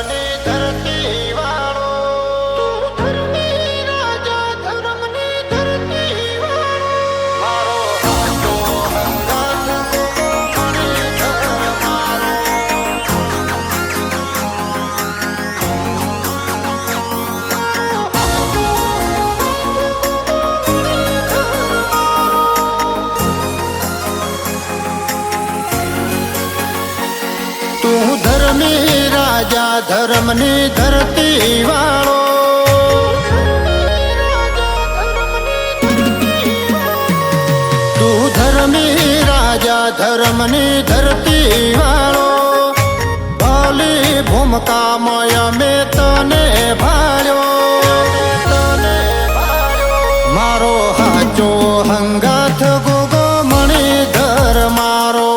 ધર્મની ધરતી વાળો, તું ધર્મી રાજા ધર્મની ધરતી વાળો, મારો હાચો હંગાથ મણી ધર્મ મારો. તું ધર્મી રાજા ધર્મની ધરતી વાળો, તું ધર્મી રાજા ધર્મની ધરતી વાળો, ભલી ભૂમકામાં અમે તને ભાળ્યો, મારો હાચો હંગાથ ગોગો મણી ધર મારો.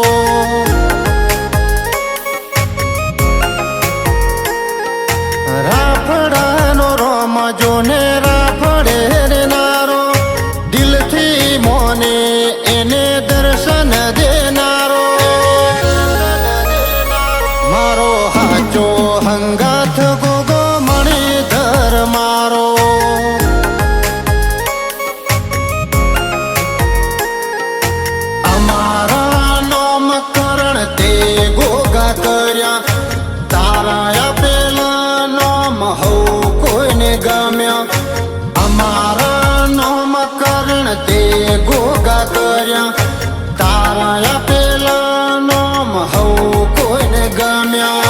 રાફડાનો રોમ જોને રાફડે રે નારો, દિલથી મોને એને દર્શન દેનારો, મારો હાચો હંગાથ ગોગો મણી ધર મારો. અમારા નોમ કરણ તે ગોગા કર્યા, તારા આપેલા નોમ હઉ કોઈને ગમ્યા. અમારા નોમ કરણ તે ગોગા કર્યા, તારા આપેલા નોમ હઉ કોઈને ગમ્યા.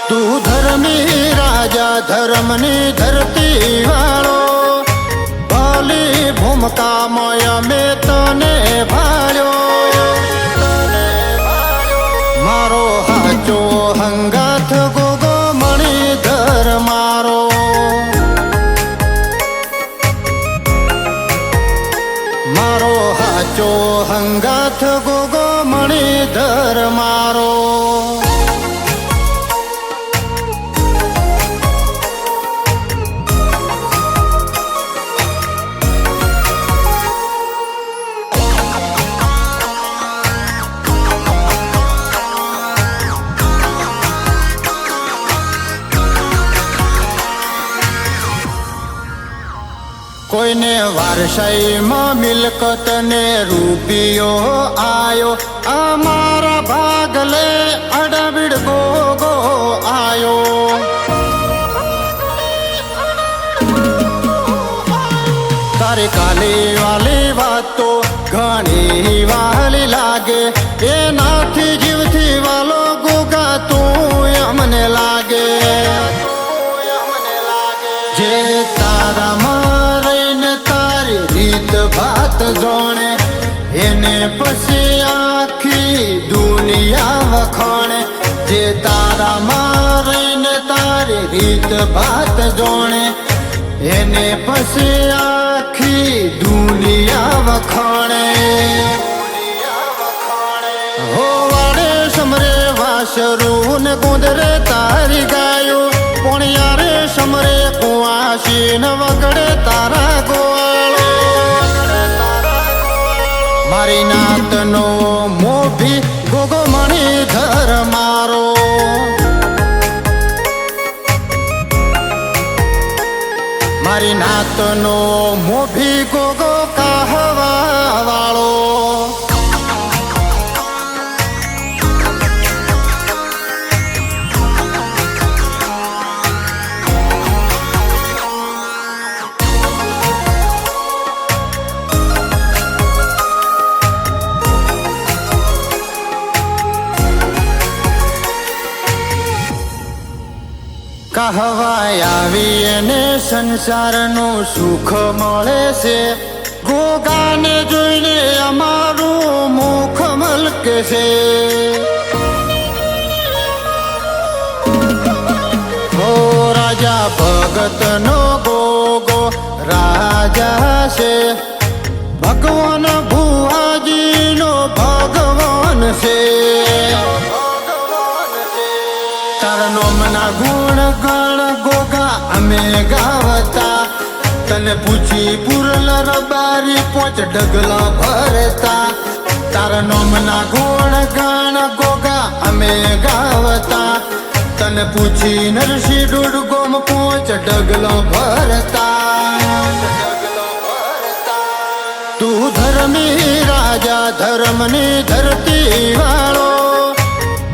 તું ધર્મી રાજા ધર્મની ધરતી વાળો, ભલી ભૂમકામાં અમે તને ભાળ્યો, મારો હાચો હંગાથ ગોગો મણી ધર મારો. મારો હાચો હંગાથ ગોગો મણી ધર મારો. કોઈને વારસાઈમાં મિલકત ને રૂપિયો આયો, અમારા ભાગલે અડબીડ ગોગો આયો. તારી કાલી વાલી વાતો ઘણી વાલી લાગે, એનાથી જીવથી વાલો ગોગા તું અમને લાગે. જે તારામાં રહીને તારી રીત ભાત જોણે, એને પછી આખી દુનિયા વખાણે. જે તારામાં રહીને તારી રીત ભાત જોણે, એને પછી આખી દુનિયા વખાણે. હો વાડે સમરે વાસરું ને ગુંદરે તારી ગાયો, પોણિયારે સમરે કુવાસી ન વગડે તારા ગોવાળો. મારી નાતનો મોભી ગોગો મણી ધર મારો. મારી નાતનો મોભી ગોગો કાહવા વાળો. કહેવાય આવી એને સંસારનું સુખ મળે છે, ગોગાને જોઈને અમારું મુખ મલકે છે. ઓ રાજા ભગતનો ગોગો રાજા છે, ભગવાન ભુવાજીનો ભગવાન છે. તારા નોમના ગુણ ગણ ગોગા અમે ગાવતા, તને પૂછી પુરલ રબારી પોચ ડગલા ભરતા. તારા નોમના ગુણ ગણ ગોગા અમે ગાવતા, તને પૂછી નરસિંહ દોઢ ગોમ પોચ ડગલો ભરતા તું ધર્મી રાજા ધર્મની ધરતી વાળો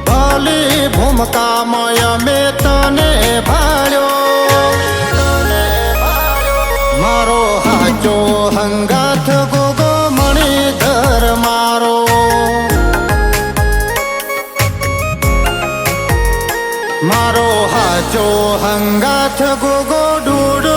ભલી ભૂમકામય મેં તને ભાળ્યો મારો હાચો હંગાથ ગોગો મણિધર મારો મારો હાચો હંગાથ ગોગો ડૂડ